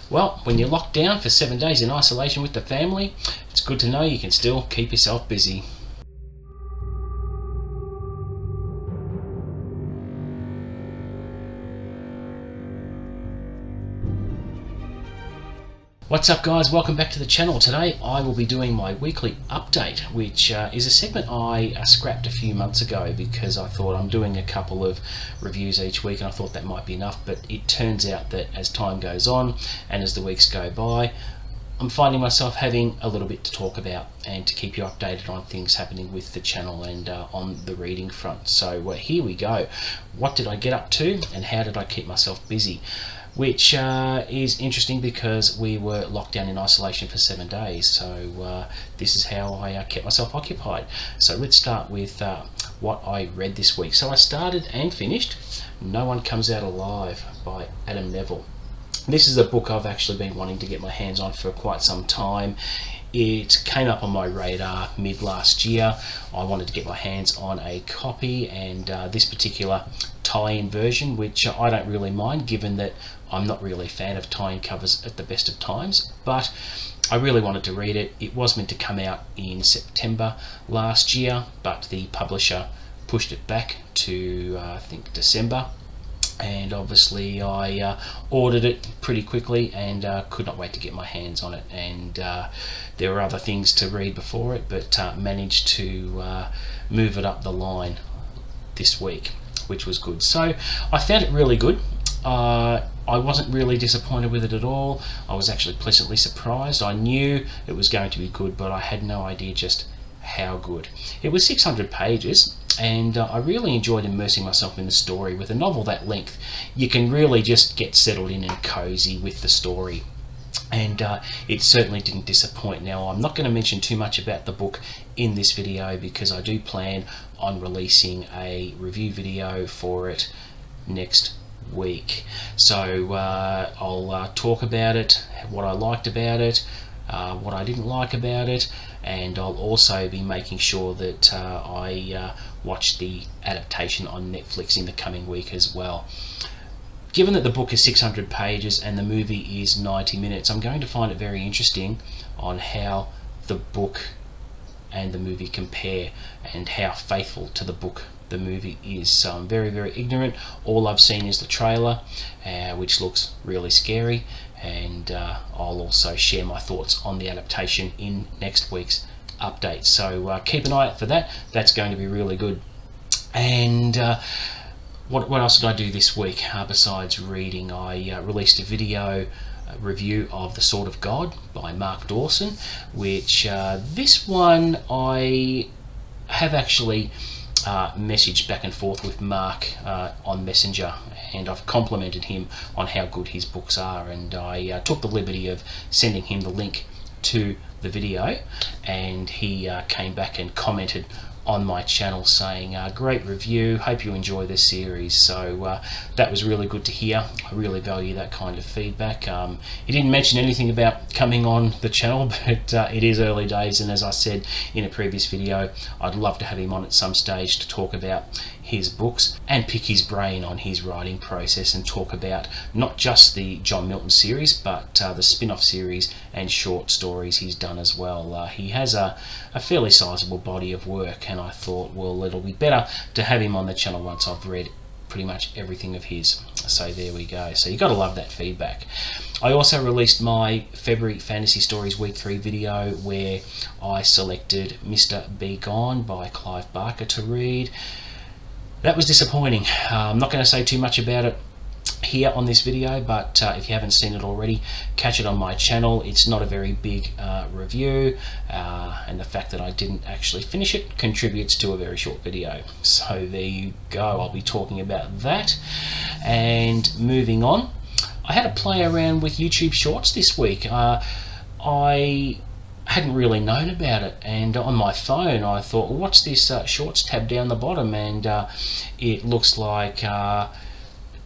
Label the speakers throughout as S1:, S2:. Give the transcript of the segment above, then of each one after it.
S1: Well, when you're locked down for 7 days in isolation with the family, it's good to know you can still keep yourself busy. What's up guys, welcome back to the channel. Today I will be doing my weekly update, which is a segment I scrapped a few months ago because I thought I'm doing a couple of reviews each week and I thought that might be enough, but it turns out that as time goes on and as the weeks go by, I'm finding myself having a little bit to talk about and to keep you updated on things happening with the channel and on the reading front. So here we go. What did I get up to and how did I keep myself busy? Which is interesting because we were locked down in isolation for 7 days, so this is how I kept myself occupied. So let's start with what I read this week. So I started and finished No One Comes Out Alive by Adam Neville. This is a book I've actually been wanting to get my hands on for quite some time. It came up on my radar mid last year. I wanted to get my hands on a copy, and this particular tie-in version, which I don't really mind given that I'm not really a fan of tie-in covers at the best of times, but I really wanted to read it. It was meant to come out in September last year, but the publisher pushed it back to I think December, and obviously I ordered it pretty quickly and could not wait to get my hands on it, and there were other things to read before it, but managed to move it up the line this week, which was good. So I found it really good. I wasn't really disappointed with it at all. I was actually pleasantly surprised. I knew it was going to be good, but I had no idea just how good. It was 600 pages, and I really enjoyed immersing myself in the story. With a novel that length, you can really just get settled in and cozy with the story, and it certainly didn't disappoint. Now, I'm not going to mention too much about the book in this video because I do plan on releasing a review video for it next week. So I'll talk about it, what I liked about it, what I didn't like about it, and I'll also be making sure that I watch the adaptation on Netflix in the coming week as well. Given that the book is 600 pages and the movie is 90 minutes, I'm going to find it very interesting on how the book and the movie compare and how faithful to the book the movie is. So I'm very, very ignorant. All I've seen is the trailer, which looks really scary, and I'll also share my thoughts on the adaptation in next week's update. So keep an eye out for that. That's going to be really good. And what else did I do this week besides reading? I released a video review of The Sword of God by Mark Dawson, which this one I have actually messaged back and forth with Mark on Messenger, and I've complimented him on how good his books are, and I took the liberty of sending him the link to the video, and he came back and commented on my channel saying great review, hope you enjoy this series. So that was really good to hear. I really value that kind of feedback. He didn't mention anything about coming on the channel, but it is early days, and as I said in a previous video, I'd love to have him on at some stage to talk about his books and pick his brain on his writing process and talk about not just the John Milton series, but the spin-off series and short stories he's done as well. He has a fairly sizable body of work, and I thought, well, it'll be better to have him on the channel once I've read pretty much everything of his. So there we go. So you got to love that feedback. I also released my February Fantasy Stories Week 3 video where I selected Mr. Be Gone by Clive Barker to read. That was disappointing. I'm not going to say too much about it here on this video, but if you haven't seen it already, catch it on my channel. It's not a very big review, and the fact that I didn't actually finish it contributes to a very short video. So there you go. I'll be talking about that. And moving on, I had a play around with YouTube Shorts this week. I hadn't really known about it, and on my phone I thought, well, what's this Shorts tab down the bottom? And it looks like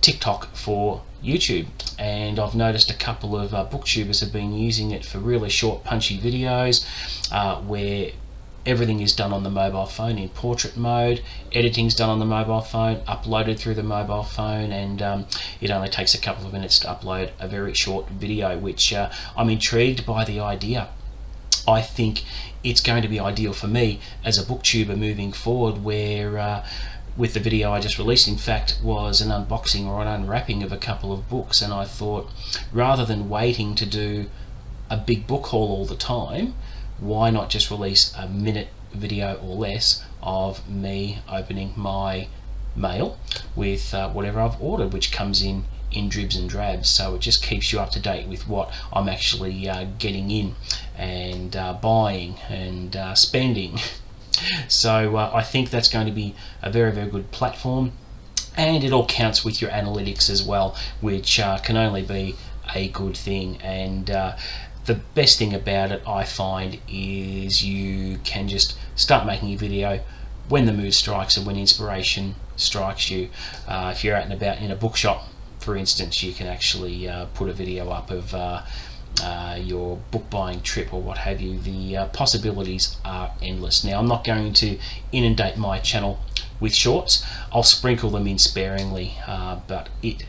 S1: TikTok for YouTube, and I've noticed a couple of booktubers have been using it for really short punchy videos where everything is done on the mobile phone in portrait mode. Editing's done on the mobile phone, uploaded through the mobile phone, and it only takes a couple of minutes to upload a very short video, which I'm intrigued by the idea. I think it's going to be ideal for me as a booktuber moving forward, where with the video I just released, in fact, was an unboxing or an unwrapping of a couple of books, and I thought, rather than waiting to do a big book haul all the time, why not just release a minute video or less of me opening my mail with whatever I've ordered, which comes in dribs and drabs. So it just keeps you up to date with what I'm actually getting in and buying and spending. So I think that's going to be a very, very good platform, and it all counts with your analytics as well, which can only be a good thing. And the best thing about it, I find, is you can just start making a video when the mood strikes and when inspiration strikes you. If you're out and about in a bookshop, for instance, you can actually put a video up of your book buying trip or what have you. The possibilities are endless. Now, I'm not going to inundate my channel with shorts. I'll sprinkle them in sparingly, but it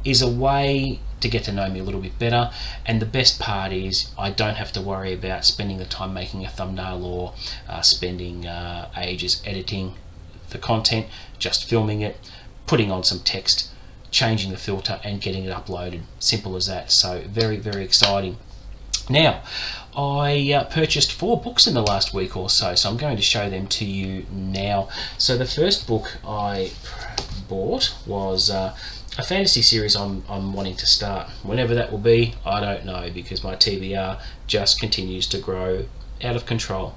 S1: is a way to get to know me a little bit better, and the best part is I don't have to worry about spending the time making a thumbnail or spending ages editing the content. Just filming it, putting on some text, changing the filter, and getting it uploaded. Simple as that. So very, very exciting. Now, I purchased 4 books in the last week or so, so I'm going to show them to you now. So the first book I bought was a fantasy series I'm wanting to start. Whenever that will be, I don't know, because my TBR just continues to grow out of control.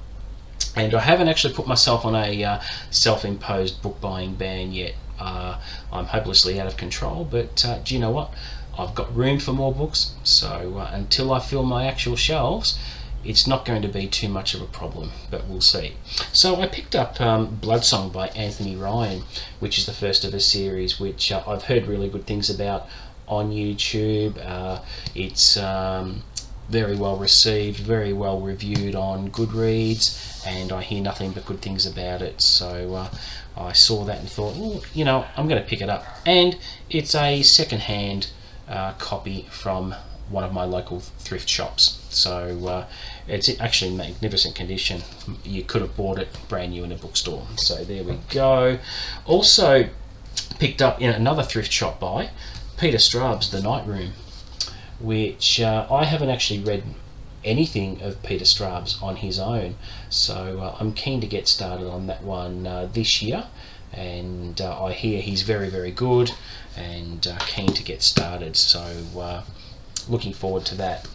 S1: And I haven't actually put myself on a self-imposed book buying ban yet. I'm hopelessly out of control, but do you know what? I've got room for more books, so until I fill my actual shelves, it's not going to be too much of a problem, but we'll see. So I picked up Bloodsong by Anthony Ryan, which is the first of a series which I've heard really good things about on YouTube. It's very well received, very well reviewed on Goodreads, and I hear nothing but good things about it. So I saw that and thought, well, you know, I'm going to pick it up. And it's a second-hand copy from one of my local thrift shops, so it's actually in magnificent condition. You could have bought it brand new in a bookstore. So there we go. Also picked up in another thrift shop by Peter Straub's The Night Room, which I haven't actually read anything of Peter Straub's on his own, so I'm keen to get started on that one this year, and I hear he's very, very good, and keen to get started, so looking forward to that.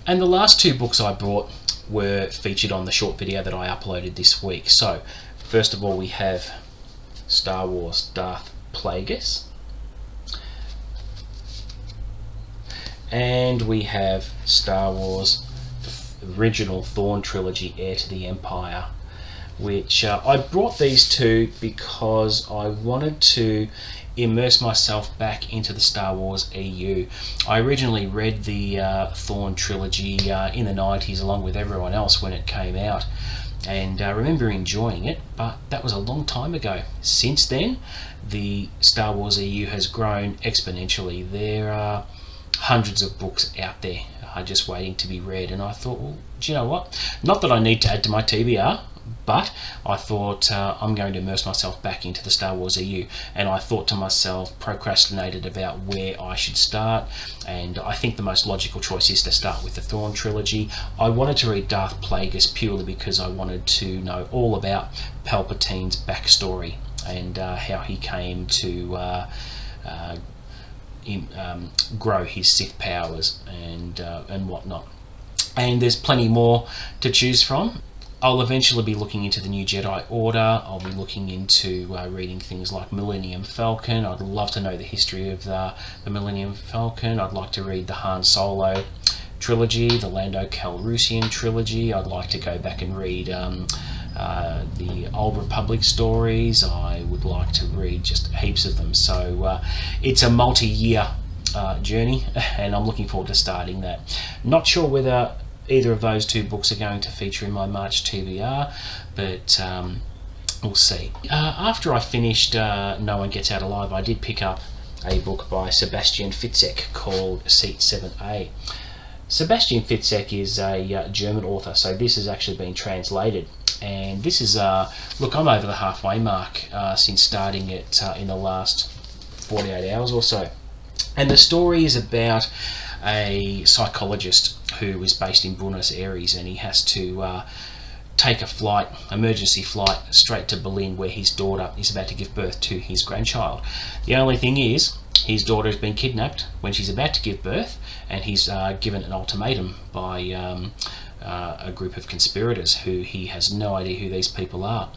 S1: And the last 2 books I bought were featured on the short video that I uploaded this week. So first of all, we have Star Wars Darth Plagueis, and we have Star Wars the original Thorne Trilogy, Heir to the Empire, which I brought these 2 because I wanted to immerse myself back into the Star Wars EU. I originally read the Thorne Trilogy in the 90s along with everyone else when it came out, and I remember enjoying it, but that was a long time ago. Since then, the Star Wars EU has grown exponentially. There are hundreds of books out there just waiting to be read, and I thought, well, do you know what? Not that I need to add to my TBR, but I thought I'm going to immerse myself back into the Star Wars EU, and I thought to myself, procrastinated about where I should start, and I think the most logical choice is to start with the Thorne Trilogy. I wanted to read Darth Plagueis purely because I wanted to know all about Palpatine's backstory and how he came to grow his Sith powers and whatnot. And there's plenty more to choose from. I'll eventually be looking into the New Jedi Order. I'll be looking into reading things like Millennium Falcon. I'd love to know the history of the Millennium Falcon. I'd like to read the Han Solo trilogy, the Lando Calrissian trilogy. I'd like to go back and read the Old Republic stories. I would like to read just heaps of them. So it's a multi-year journey, and I'm looking forward to starting that. Not sure whether either of those two books are going to feature in my March TBR, but we'll see. After I finished No One Gets Out Alive, I did pick up a book by Sebastian Fitzek called Seat 7A. Sebastian Fitzek is a German author, so this has actually been translated. And this is, look, I'm over the halfway mark since starting it in the last 48 hours or so. And the story is about a psychologist who is based in Buenos Aires, and he has to take a flight, emergency flight, straight to Berlin, where his daughter is about to give birth to his grandchild. The only thing is, his daughter has been kidnapped when she's about to give birth, and he's given an ultimatum by a group of conspirators who he has no idea who these people are.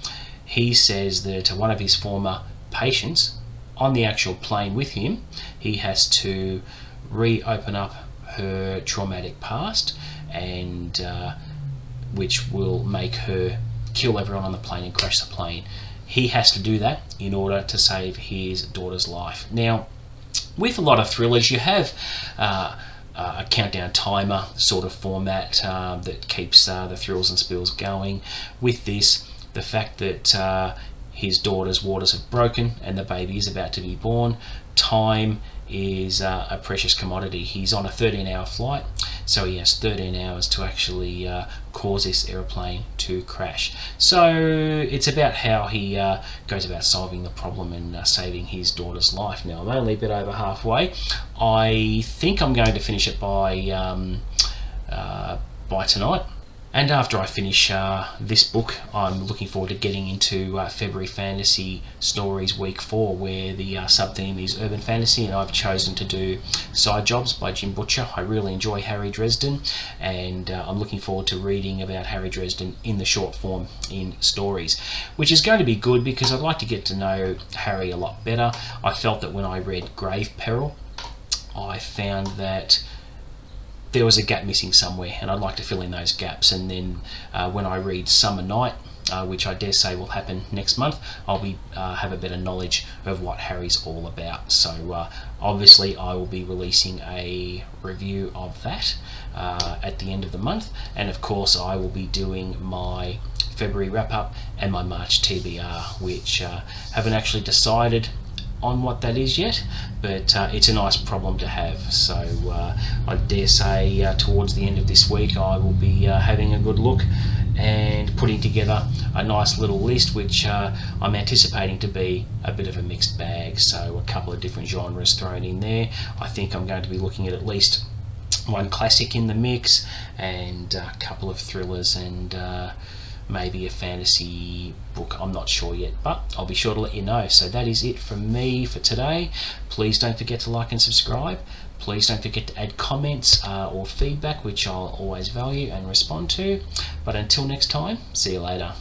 S1: He says that one of his former patients on the actual plane with him, he has to reopen up her traumatic past, and which will make her kill everyone on the plane and crash the plane. He has to do that in order to save his daughter's life. Now, with a lot of thrillers, you have a countdown timer sort of format that keeps the thrills and spills going. With this, the fact that his daughter's waters have broken and the baby is about to be born, time is a precious commodity. He's on a 13-hour flight, so he has 13 hours to actually cause this aeroplane to crash. So it's about how he goes about solving the problem and saving his daughter's life. Now, I'm only a bit over halfway. I think I'm going to finish it by tonight. And after I finish this book, I'm looking forward to getting into February Fantasy Stories Week 4, where the sub-theme is urban fantasy, and I've chosen to do Side Jobs by Jim Butcher. I really enjoy Harry Dresden, and I'm looking forward to reading about Harry Dresden in the short form in stories, which is going to be good because I'd like to get to know Harry a lot better. I felt that when I read Grave Peril, I found that there was a gap missing somewhere, and I'd like to fill in those gaps. And then when I read Summer Night, which I dare say will happen next month, I'll be have a better knowledge of what Harry's all about. So obviously I will be releasing a review of that at the end of the month, and of course I will be doing my February wrap-up and my March TBR, which haven't actually decided on what that is yet, but it's a nice problem to have. So I dare say towards the end of this week I will be having a good look and putting together a nice little list, which I'm anticipating to be a bit of a mixed bag, so a couple of different genres thrown in there. I think I'm going to be looking at least one classic in the mix, and a couple of thrillers, and maybe a fantasy book. I'm not sure yet, but I'll be sure to let you know. So that is it from me for today. Please don't forget to like and subscribe. Please don't forget to add comments or feedback, which I'll always value and respond to. But until next time, see you later.